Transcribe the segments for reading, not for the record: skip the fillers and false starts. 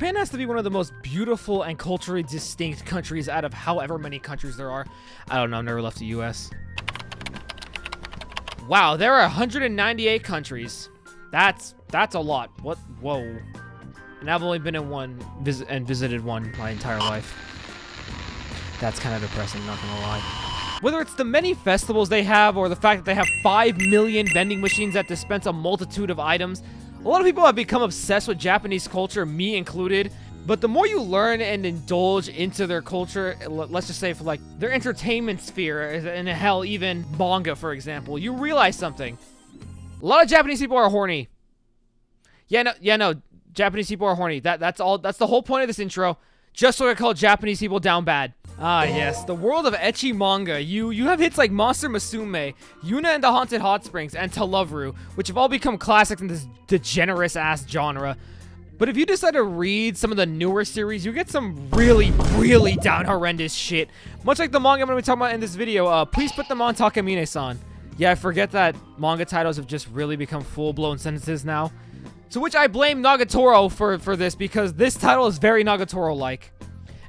Japan has to be one of the most beautiful and culturally distinct countries out of however many countries there are. I don't know, I've never left the US. Wow, there are 198 countries. That's a lot. What? Whoa. And I've only been in one visited one my entire life. That's kind of depressing, not gonna lie. Whether it's the many festivals they have or the fact that they have 5 million vending machines that dispense a multitude of items, a lot of people have become obsessed with Japanese culture, me included. But the more you learn and indulge into their culture, let's just say for like their entertainment sphere, and hell, even manga, for example, you realize something. A lot of Japanese people are horny. Yeah, no, Japanese people are horny. That's all. That's the whole point of this intro. Just so I call Japanese people down bad. Ah, yes, the world of ecchi manga. You have hits like Monster Musume, Yuna and the Haunted Hot Springs, and To Love Ru, which have all become classics in this degenerate-ass genre. But if you decide to read some of the newer series, you get some really, really down horrendous shit. Much like the manga I'm going to be talking about in this video, please put them on Takamine-san. Yeah, I forget that manga titles have just really become full-blown sentences now. To which I blame Nagatoro for this, because this title is very Nagatoro-like.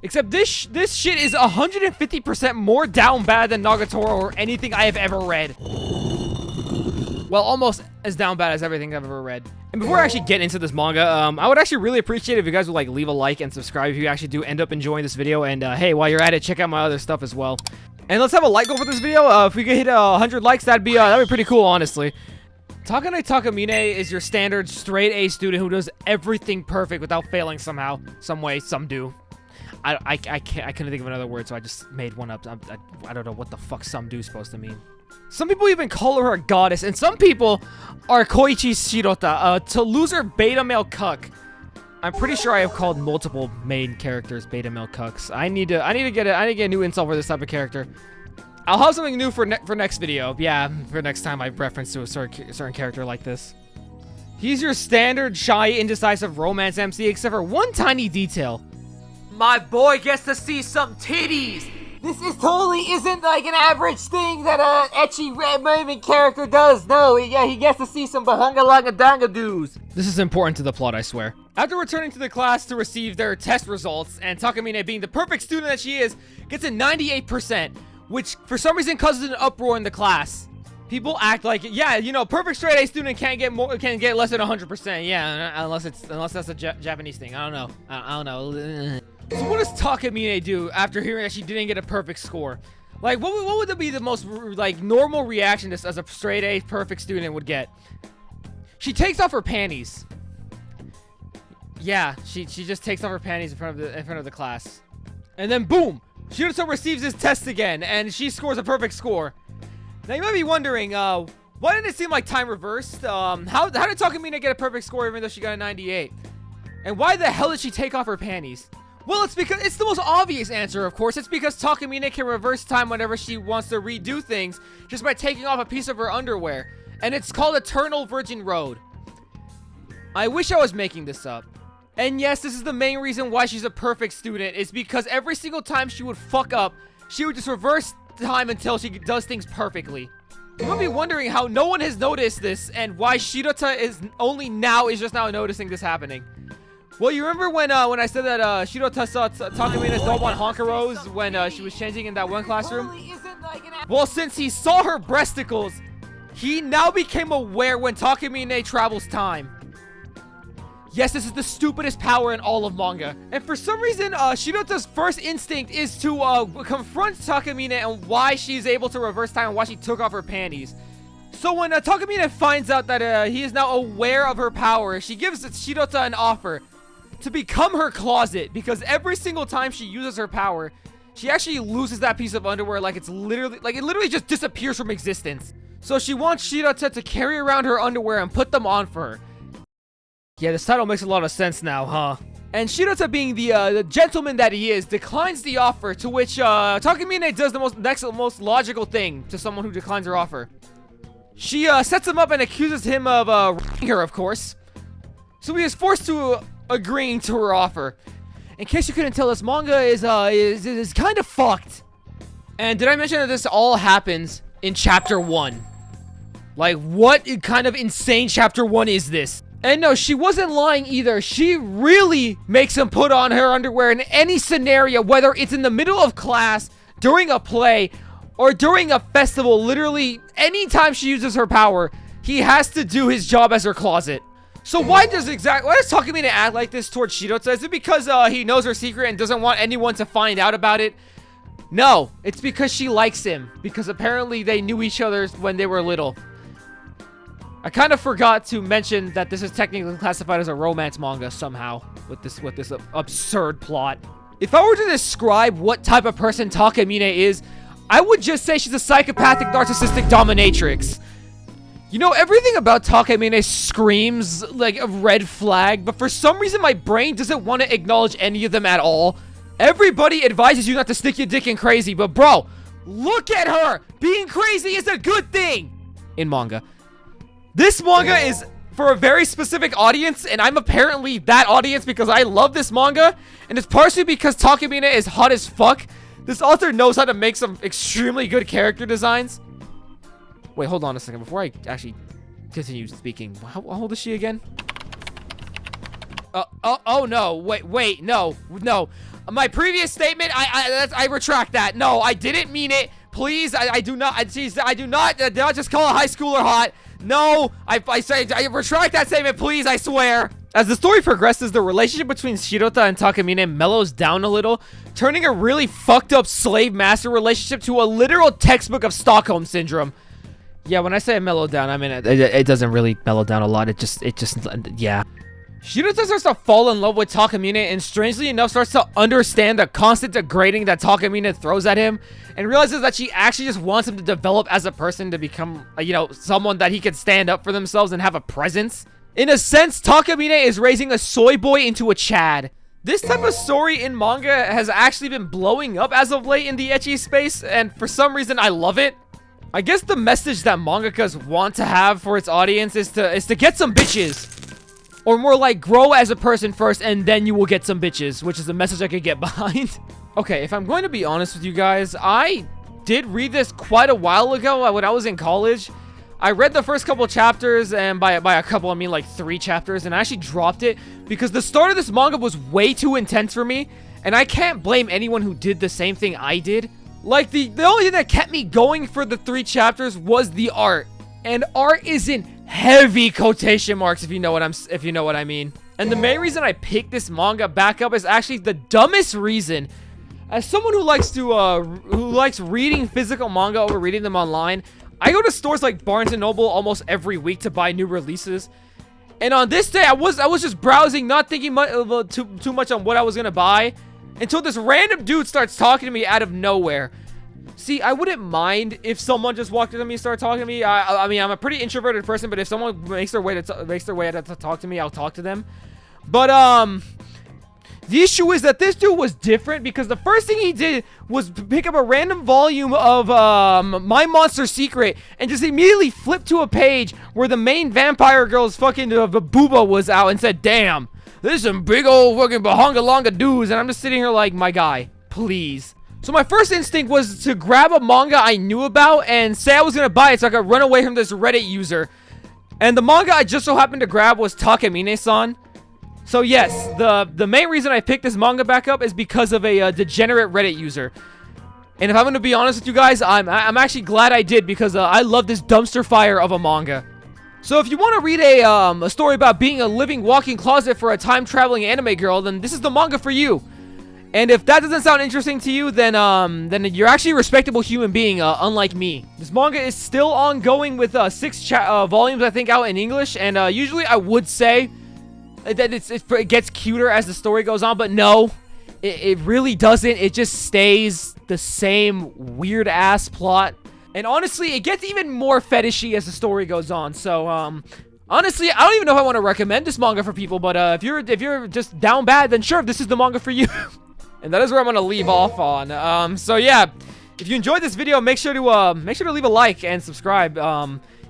Except this shit is 150% more down bad than Nagatoro or anything I have ever read. Well, almost as down bad as everything I've ever read. And before I actually get into this manga, I would actually really appreciate if you guys would like leave a like and subscribe if you actually do end up enjoying this video. And hey, while you're at it, check out my other stuff as well. And let's have a like goal for this video. If we could hit 100 likes, that'd be pretty cool, honestly. Takane Takamine is your standard straight A student who does everything perfect without failing somehow, some way, some do. I couldn't think of another word, so I just made one up. I don't know what the fuck some do is supposed to mean. Some people even call her a goddess, and some people are Koichi Shirota, to loser beta male cuck. I'm pretty sure I have called multiple main characters beta male cucks. I need to get a new insult for this type of character. I'll have something new for next video. Yeah, for next time I reference to a certain character like this. He's your standard shy, indecisive romance MC, except for one tiny detail. My boy gets to see some titties. This totally isn't like an average thing that a ecchi red character does. No, yeah, he gets to see some bahanga-langa-danga-doos. This is important to the plot, I swear. After returning to the class to receive their test results, and Takamine, being the perfect student that she is, gets a 98%, which for some reason causes an uproar in the class. People act like, yeah, you know, perfect straight A student can't get less than 100%. Yeah, unless that's a Japanese thing. I don't know. So what does Takamine do after hearing that she didn't get a perfect score? Like, what would be the most, like, normal reaction this as a straight A perfect student would get? She takes off her panties. Yeah, she just takes off her panties in front of the class. And then boom! Shirota receives his test again, and she scores a perfect score. Now you might be wondering, why didn't it seem like time reversed? How did Takamine get a perfect score even though she got a 98? And why the hell did she take off her panties? Well, it's because it's the most obvious answer, of course. It's because Takamine can reverse time whenever she wants to redo things just by taking off a piece of her underwear. And it's called Eternal Virgin Road. I wish I was making this up. And yes, this is the main reason why she's a perfect student. It's because every single time she would fuck up, she would just reverse time until she does things perfectly. You might be wondering how no one has noticed this and why Shirota is just now noticing this happening. Well, you remember when I said that Shirota saw Takamina's Dobon Honkaros when she was changing in that one classroom? Well, since he saw her breasticles, he now became aware when Takamine travels time. Yes, this is the stupidest power in all of manga. And for some reason, Shirota's first instinct is to confront Takamine and why she's able to reverse time and why she took off her panties. So when Takamine finds out that he is now aware of her power, she gives Shirota an offer to become her closet, because every single time she uses her power, she actually loses that piece of underwear like it literally just disappears from existence. So she wants Shirota to carry around her underwear and put them on for her. Yeah, this title makes a lot of sense now, huh? And Shirota, being the gentleman that he is, declines the offer, to which Takamine does the most logical thing to someone who declines her offer. She sets him up and accuses him of raping her, of course. So he is forced to agreeing to her offer. In case you couldn't tell, this manga is kind of fucked. And did I mention that this all happens in chapter 1? Like, what kind of insane chapter 1 is this? And no, she wasn't lying either. She really makes him put on her underwear in any scenario, whether it's in the middle of class, during a play, or during a festival. Literally, anytime she uses her power, he has to do his job as her closet. So why does Takamine act like this towards Shirota? Is it because he knows her secret and doesn't want anyone to find out about it? No, it's because she likes him. Because apparently they knew each other when they were little. I kind of forgot to mention that this is technically classified as a romance manga somehow with this absurd plot. If I were to describe what type of person Takamine is, I would just say she's a psychopathic, narcissistic dominatrix. You know, everything about Takamine screams like a red flag, but for some reason my brain doesn't want to acknowledge any of them at all. Everybody advises you not to stick your dick in crazy, but bro, look at her! Being crazy is a good thing! In manga. This manga is for a very specific audience, and I'm apparently that audience because I love this manga, and it's partially because Takamine is hot as fuck. This author knows how to make some extremely good character designs. Wait, hold on a second before I actually continue speaking. How old is she again? Oh no, wait, no. My previous statement, I retract that. No, I didn't mean it. Please, I do not just call a high schooler hot. No, I retract that statement, please, I swear. As the story progresses, the relationship between Shirota and Takamine mellows down a little, turning a really fucked up slave-master relationship to a literal textbook of Stockholm Syndrome. Yeah, when I say mellow down, I mean, it doesn't really mellow down a lot, yeah. Shirota starts to fall in love with Takamine and strangely enough starts to understand the constant degrading that Takamine throws at him and realizes that she actually just wants him to develop as a person to become, you know, someone that he can stand up for themselves and have a presence. In a sense, Takamine is raising a soy boy into a Chad. This type of story in manga has actually been blowing up as of late in the ecchi space, and for some reason I love it. I guess the message that mangakas want to have for its audience is to get some bitches. Or more like, grow as a person first, and then you will get some bitches, which is a message I could get behind. Okay, if I'm going to be honest with you guys, I did read this quite a while ago when I was in college. I read the first couple chapters, and by a couple, I mean like 3 chapters, and I actually dropped it because the start of this manga was way too intense for me, and I can't blame anyone who did the same thing I did. Like, the only thing that kept me going for the 3 chapters was the art. And art is in heavy quotation marks, if you know what I mean. And the main reason I picked this manga back up is actually the dumbest reason. As someone who likes reading physical manga over reading them online, I go to stores like Barnes & Noble almost every week to buy new releases. And on this day, I was just browsing, not thinking too much on what I was gonna buy, until this random dude starts talking to me out of nowhere. See, I wouldn't mind if someone just walked up to me and started talking to me. I mean, I'm a pretty introverted person, but if someone makes their way to talk to me, I'll talk to them. But the issue is that this dude was different because the first thing he did was pick up a random volume of My Monster Secret and just immediately flip to a page where the main vampire girl's fucking booba was out and said, "Damn, there's some big old fucking bahonga longa dudes," and I'm just sitting here like, my guy, please. So my first instinct was to grab a manga I knew about and say I was gonna buy it so I could run away from this Reddit user. And the manga I just so happened to grab was Takamine-san. So yes, the main reason I picked this manga back up is because of a degenerate Reddit user. And if I'm gonna be honest with you guys, I'm actually glad I did because I love this dumpster fire of a manga. So if you want to read a story about being a living walking closet for a time-traveling anime girl, then this is the manga for you. And if that doesn't sound interesting to you, then you're actually a respectable human being, unlike me. This manga is still ongoing with 6 volumes, I think, out in English. And usually I would say that it gets cuter as the story goes on, but no, it really doesn't. It just stays the same weird-ass plot. And honestly, it gets even more fetishy as the story goes on. So, honestly, I don't even know if I want to recommend this manga for people, but if you're just down bad, then sure, this is the manga for you. And that is where I'm gonna leave off on. So yeah, if you enjoyed this video, make sure to leave a like and subscribe.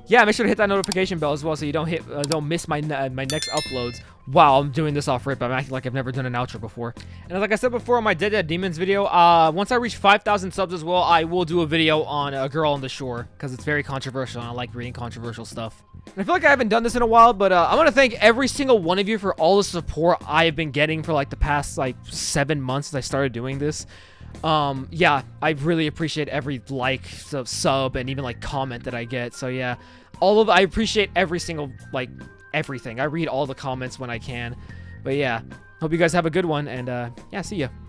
Yeah, make sure to hit that notification bell as well so you don't miss my next uploads. Wow, I'm doing this off rip. I'm acting like I've never done an outro before. And like I said before on my Dead Demons video, once I reach 5,000 subs as well, I will do a video on A Girl on the Shore because it's very controversial and I like reading controversial stuff. I feel like I haven't done this in a while, but I want to thank every single one of you for all the support I have been getting for like the past like 7 months since I started doing this. Yeah, I really appreciate every like, sub, and even like comment that I get. So yeah, I appreciate every single, like, everything. I read all the comments when I can. But yeah, hope you guys have a good one, and yeah, see ya.